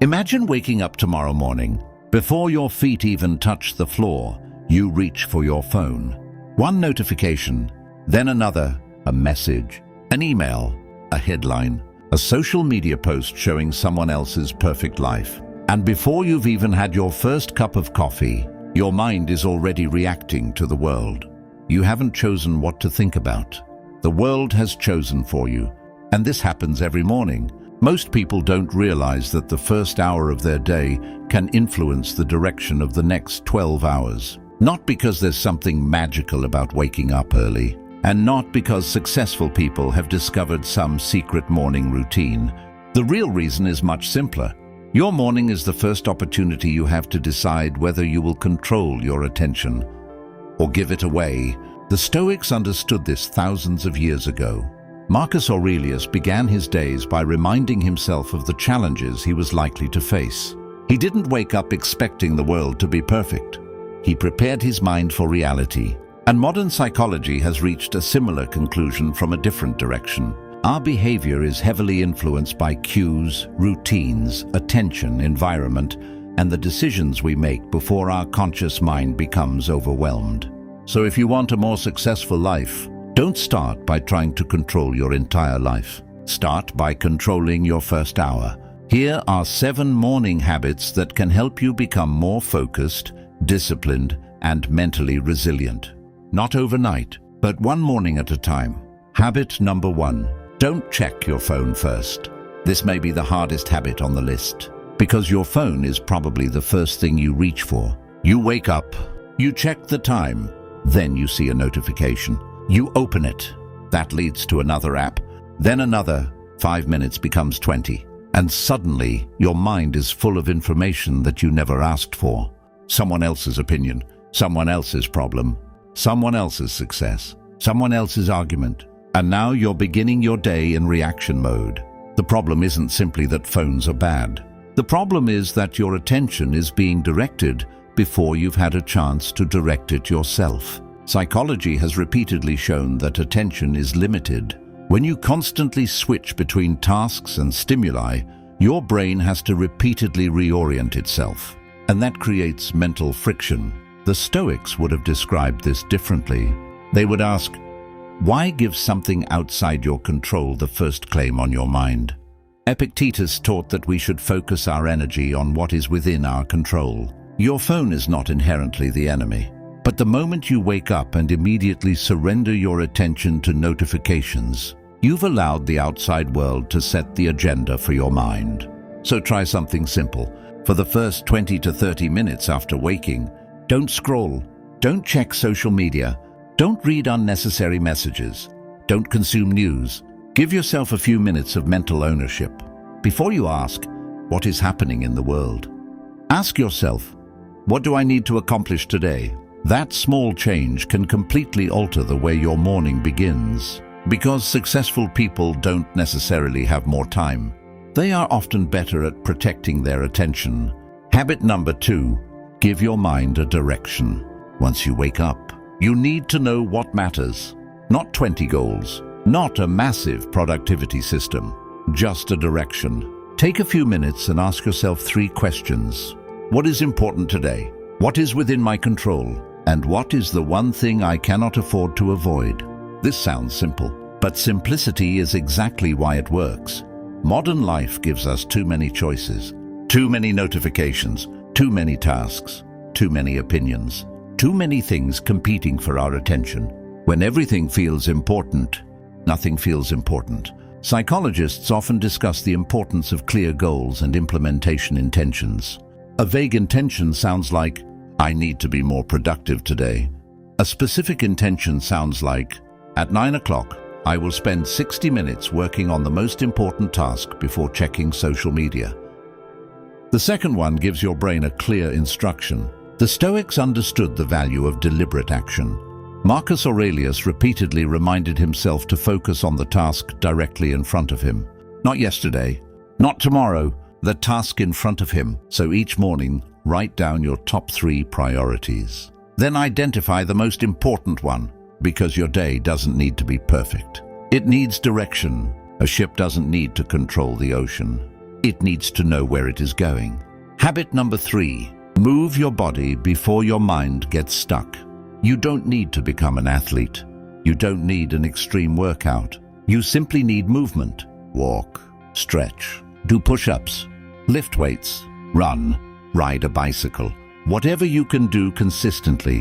Imagine waking up tomorrow morning. Before your feet even touch the floor, you reach for your phone. One notification, then another, a message, an email, a headline, a social media post showing someone else's perfect life. And before you've even had your first cup of coffee, your mind is already reacting to the world. You haven't chosen what to think about. The world has chosen for you. And this happens every morning. Most people don't realize that the first hour of their day can influence the direction of the next 12 hours. Not because there's something magical about waking up early, and not because successful people have discovered some secret morning routine. The real reason is much simpler. Your morning is the first opportunity you have to decide whether you will control your attention or give it away. The Stoics understood this thousands of years ago. Marcus Aurelius began his days by reminding himself of the challenges he was likely to face. He didn't wake up expecting the world to be perfect. He prepared his mind for reality. And modern psychology has reached a similar conclusion from a different direction. Our behavior is heavily influenced by cues, routines, attention, environment, and the decisions we make before our conscious mind becomes overwhelmed. So if you want a more successful life, don't start by trying to control your entire life. Start by controlling your first hour. Here are 7 morning habits that can help you become more focused, disciplined, and mentally resilient. Not overnight, but one morning at a time. Habit number 1. Don't check your phone first. This may be the hardest habit on the list, because your phone is probably the first thing you reach for. You wake up, you check the time, then you see a notification. You open it. That leads to another app, then another. 5 minutes becomes 20. And suddenly, your mind is full of information that you never asked for. Someone else's opinion, someone else's problem, someone else's success, someone else's argument. And now you're beginning your day in reaction mode. The problem isn't simply that phones are bad. The problem is that your attention is being directed before you've had a chance to direct it yourself. Psychology has repeatedly shown that attention is limited. When you constantly switch between tasks and stimuli, your brain has to repeatedly reorient itself, and that creates mental friction. The Stoics would have described this differently. They would ask, why give something outside your control the first claim on your mind? Epictetus taught that we should focus our energy on what is within our control. Your phone is not inherently the enemy. But the moment you wake up and immediately surrender your attention to notifications, you've allowed the outside world to set the agenda for your mind. So try something simple. For the first 20 to 30 minutes after waking, don't scroll, don't check social media, don't read unnecessary messages, don't consume news. Give yourself a few minutes of mental ownership. Before you ask, what is happening in the world? Ask yourself, what do I need to accomplish today? That small change can completely alter the way your morning begins. Because successful people don't necessarily have more time. They are often better at protecting their attention. Habit number 2, give your mind a direction. Once you wake up, you need to know what matters. Not 20 goals, not a massive productivity system, just a direction. Take a few minutes and ask yourself 3 questions. What is important today? What is within my control? And what is the one thing I cannot afford to avoid? This sounds simple, but simplicity is exactly why it works. Modern life gives us too many choices, too many notifications, too many tasks, too many opinions, too many things competing for our attention. When everything feels important, nothing feels important. Psychologists often discuss the importance of clear goals and implementation intentions. A vague intention sounds like, I need to be more productive today. A specific intention sounds like, at 9 o'clock, I will spend 60 minutes working on the most important task before checking social media. The second one gives your brain a clear instruction. The Stoics understood the value of deliberate action. Marcus Aurelius repeatedly reminded himself to focus on the task directly in front of him. Not yesterday, not tomorrow, the task in front of him. So each morning, write down your top 3 priorities. Then identify the most important one, because your day doesn't need to be perfect. It needs direction. A ship doesn't need to control the ocean. It needs to know where it is going. Habit number 3. Move your body before your mind gets stuck. You don't need to become an athlete. You don't need an extreme workout. You simply need movement. Walk, stretch, do push-ups, lift weights, run, ride a bicycle. Whatever you can do consistently.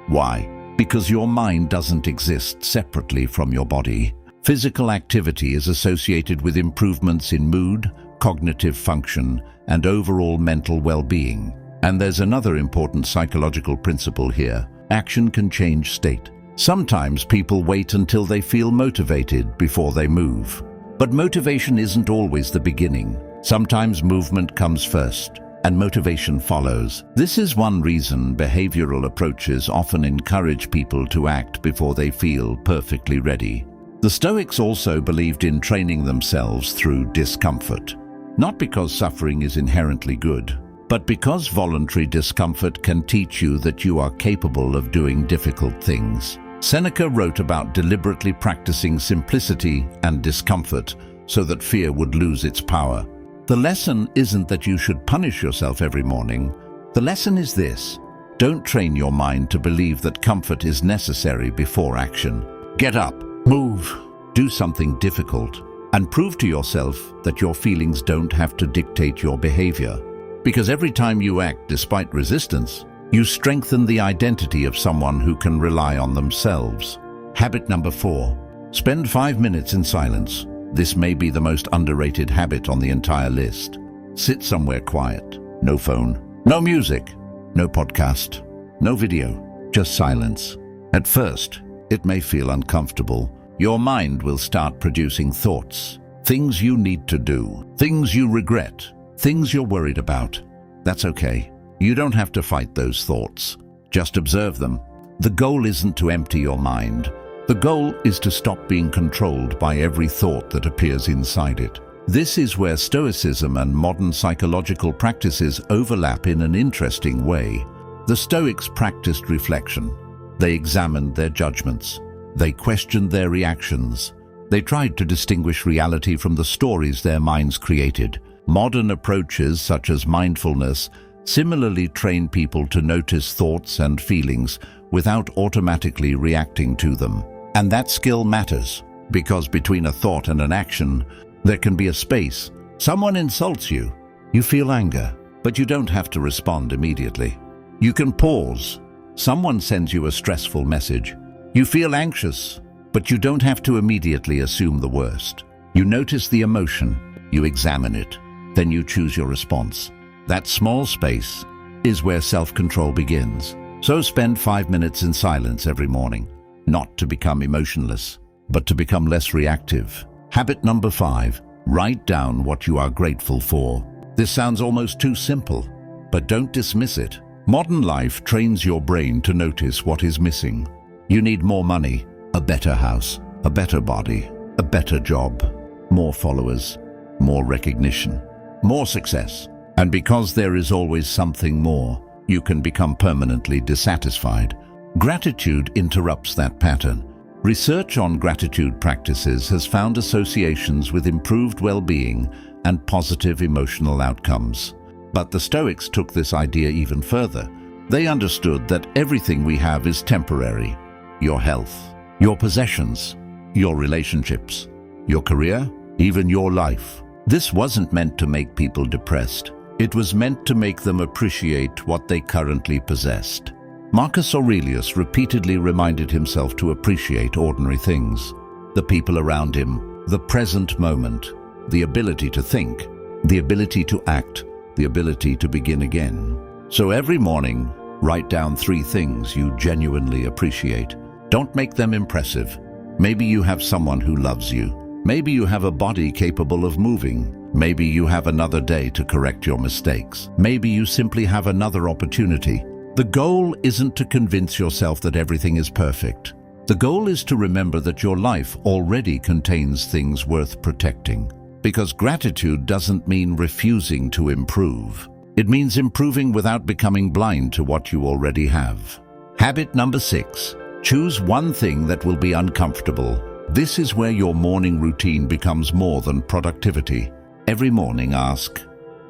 Why? Because your mind doesn't exist separately from your body. Physical activity is associated with improvements in mood, cognitive function, and overall mental well-being. And there's another important psychological principle here. Action can change state. Sometimes people wait until they feel motivated before they move. But motivation isn't always the beginning. Sometimes movement comes first, and motivation follows. This is one reason behavioral approaches often encourage people to act before they feel perfectly ready. The Stoics also believed in training themselves through discomfort. Not because suffering is inherently good, but because voluntary discomfort can teach you that you are capable of doing difficult things. Seneca wrote about deliberately practicing simplicity and discomfort so that fear would lose its power. The lesson isn't that you should punish yourself every morning. The lesson is this: don't train your mind to believe that comfort is necessary before action. Get up, move, do something difficult, and prove to yourself that your feelings don't have to dictate your behavior. Because every time you act despite resistance, you strengthen the identity of someone who can rely on themselves. Habit number 4. Spend 5 minutes in silence. This may be the most underrated habit on the entire list. Sit somewhere quiet. No phone, no music, no podcast, no video, just silence. At first, it may feel uncomfortable. Your mind will start producing thoughts, things you need to do, things you regret, things you're worried about. That's okay. You don't have to fight those thoughts. Just observe them. The goal isn't to empty your mind. The goal is to stop being controlled by every thought that appears inside it. This is where Stoicism and modern psychological practices overlap in an interesting way. The Stoics practiced reflection. They examined their judgments. They questioned their reactions. They tried to distinguish reality from the stories their minds created. Modern approaches such as mindfulness similarly train people to notice thoughts and feelings without automatically reacting to them. And that skill matters, because between a thought and an action, there can be a space. Someone insults you. You feel anger, but you don't have to respond immediately. You can pause. Someone sends you a stressful message. You feel anxious, but you don't have to immediately assume the worst. You notice the emotion, you examine it, then you choose your response. That small space is where self-control begins. So spend 5 minutes in silence every morning, not to become emotionless, but to become less reactive. Habit number 5, write down what you are grateful for. This sounds almost too simple, but don't dismiss it. Modern life trains your brain to notice what is missing. You need more money, a better house, a better body, a better job, more followers, more recognition, more success. And because there is always something more, you can become permanently dissatisfied. Gratitude interrupts that pattern. Research on gratitude practices has found associations with improved well-being and positive emotional outcomes. But the Stoics took this idea even further. They understood that everything we have is temporary. Your health, your possessions, your relationships, your career, even your life. This wasn't meant to make people depressed. It was meant to make them appreciate what they currently possessed. Marcus Aurelius repeatedly reminded himself to appreciate ordinary things, the people around him, the present moment, the ability to think, the ability to act, the ability to begin again. So every morning, write down 3 things you genuinely appreciate. Don't make them impressive. Maybe you have someone who loves you. Maybe you have a body capable of moving. Maybe you have another day to correct your mistakes. Maybe you simply have another opportunity. The goal isn't to convince yourself that everything is perfect. The goal is to remember that your life already contains things worth protecting. Because gratitude doesn't mean refusing to improve. It means improving without becoming blind to what you already have. Habit number 6. Choose one thing that will be uncomfortable. This is where your morning routine becomes more than productivity. Every morning ask,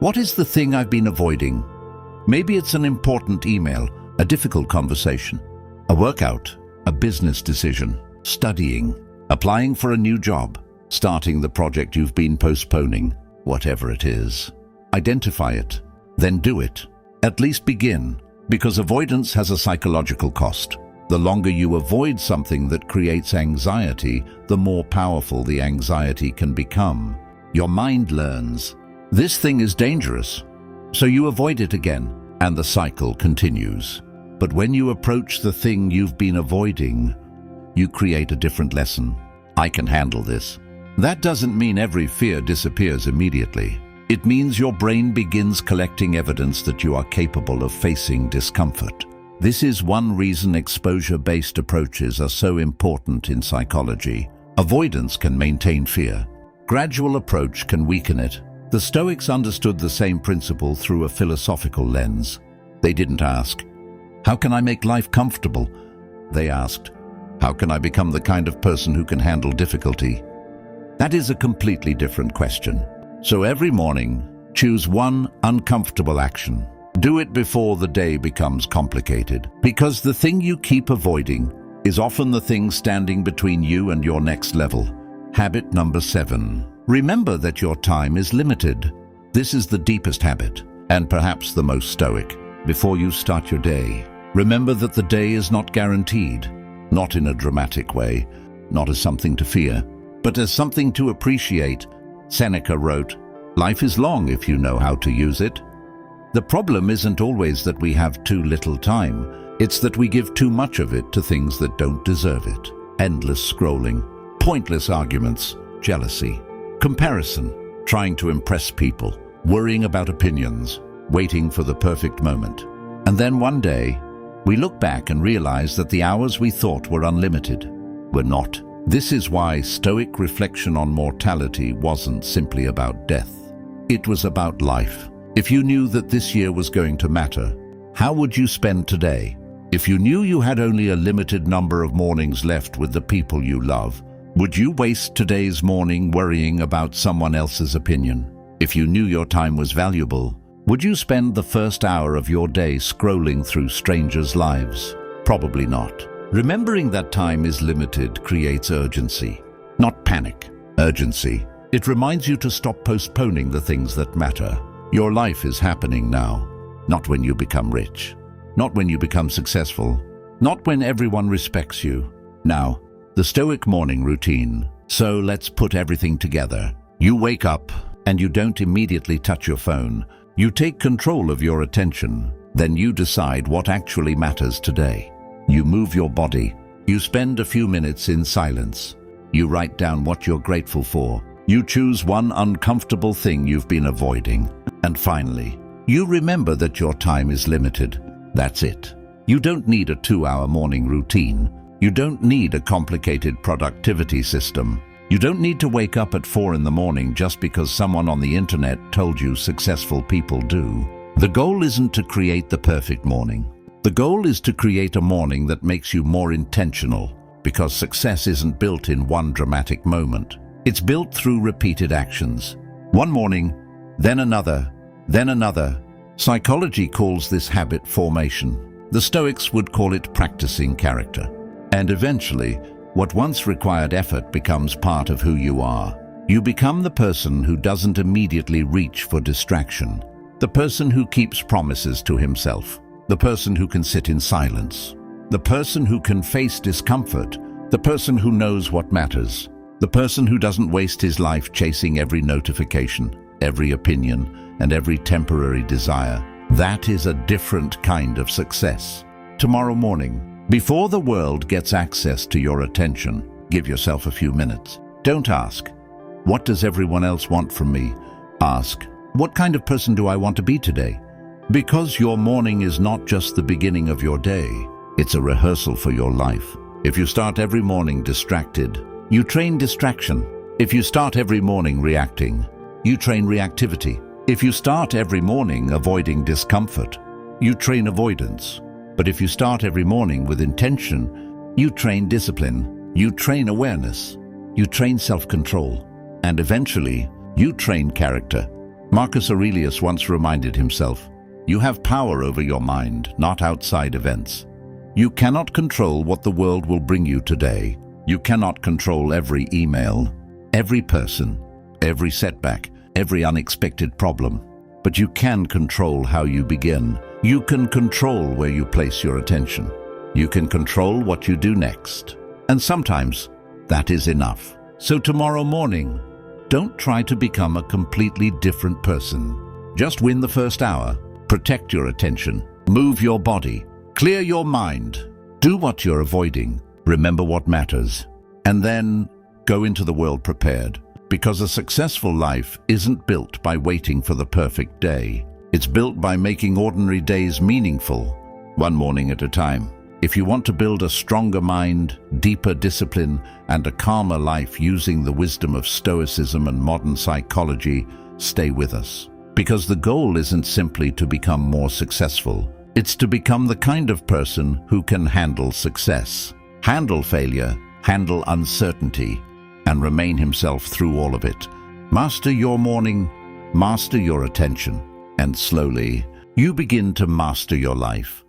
what is the thing I've been avoiding? Maybe it's an important email, a difficult conversation, a workout, a business decision, studying, applying for a new job, starting the project you've been postponing, whatever it is. Identify it, then do it. At least begin, because avoidance has a psychological cost. The longer you avoid something that creates anxiety, the more powerful the anxiety can become. Your mind learns, this thing is dangerous, so you avoid it again, and the cycle continues. But when you approach the thing you've been avoiding, you create a different lesson. I can handle this. That doesn't mean every fear disappears immediately. It means your brain begins collecting evidence that you are capable of facing discomfort. This is one reason exposure-based approaches are so important in psychology. Avoidance can maintain fear. Gradual approach can weaken it. The Stoics understood the same principle through a philosophical lens. They didn't ask, how can I make life comfortable? They asked, how can I become the kind of person who can handle difficulty? That is a completely different question. So every morning, choose one uncomfortable action. Do it before the day becomes complicated, because the thing you keep avoiding is often the thing standing between you and your next level. Habit number 7. Remember that your time is limited. This is the deepest habit, and perhaps the most stoic. Before you start your day, remember that the day is not guaranteed, not in a dramatic way, not as something to fear, but as something to appreciate. Seneca wrote, life is long if you know how to use it. The problem isn't always that we have too little time, it's that we give too much of it to things that don't deserve it. Endless scrolling, pointless arguments, jealousy, comparison, trying to impress people, worrying about opinions, waiting for the perfect moment. And then one day, we look back and realize that the hours we thought were unlimited were not. This is why Stoic reflection on mortality wasn't simply about death. It was about life. If you knew that this year was going to matter, how would you spend today? If you knew you had only a limited number of mornings left with the people you love, would you waste today's morning worrying about someone else's opinion? If you knew your time was valuable, would you spend the first hour of your day scrolling through strangers' lives? Probably not. Remembering that time is limited creates urgency, not panic. Urgency. It reminds you to stop postponing the things that matter. Your life is happening now, not when you become rich, not when you become successful, not when everyone respects you. Now, the Stoic morning routine. So let's put everything together. You wake up and you don't immediately touch your phone. You take control of your attention. Then you decide what actually matters today. You move your body. You spend a few minutes in silence. You write down what you're grateful for. You choose one uncomfortable thing you've been avoiding. And finally, you remember that your time is limited. That's it. You don't need a 2-hour morning routine. You don't need a complicated productivity system. You don't need to wake up at 4 in the morning just because someone on the internet told you successful people do. The goal isn't to create the perfect morning. The goal is to create a morning that makes you more intentional, because success isn't built in one dramatic moment. It's built through repeated actions. One morning, then another, then another. Psychology calls this habit formation. The Stoics would call it practicing character. And eventually, what once required effort becomes part of who you are. You become the person who doesn't immediately reach for distraction, the person who keeps promises to himself, the person who can sit in silence, the person who can face discomfort, the person who knows what matters, the person who doesn't waste his life chasing every notification, every opinion, and every temporary desire. That is a different kind of success. Tomorrow morning, before the world gets access to your attention, give yourself a few minutes. Don't ask, what does everyone else want from me? Ask, what kind of person do I want to be today? Because your morning is not just the beginning of your day, it's a rehearsal for your life. If you start every morning distracted, you train distraction. If you start every morning reacting, you train reactivity. If you start every morning avoiding discomfort, you train avoidance. But if you start every morning with intention, you train discipline, you train awareness, you train self-control. And eventually, You train character. Marcus Aurelius once reminded himself, "You have power over your mind, not outside events." You cannot control what the world will bring you today. You cannot control every email, every person, every setback, every unexpected problem. But you can control how you begin. You can control where you place your attention. You can control what you do next. And sometimes that is enough. So tomorrow morning, don't try to become a completely different person. Just win the first hour. Protect your attention. Move your body. Clear your mind. Do what you're avoiding. Remember what matters. And then go into the world prepared. Because a successful life isn't built by waiting for the perfect day. It's built by making ordinary days meaningful, one morning at a time. If you want to build a stronger mind, deeper discipline, and a calmer life using the wisdom of Stoicism and modern psychology, stay with us. Because the goal isn't simply to become more successful. It's to become the kind of person who can handle success, handle failure, handle uncertainty, and remain himself through all of it. Master your morning, master your attention, and slowly, you begin to master your life.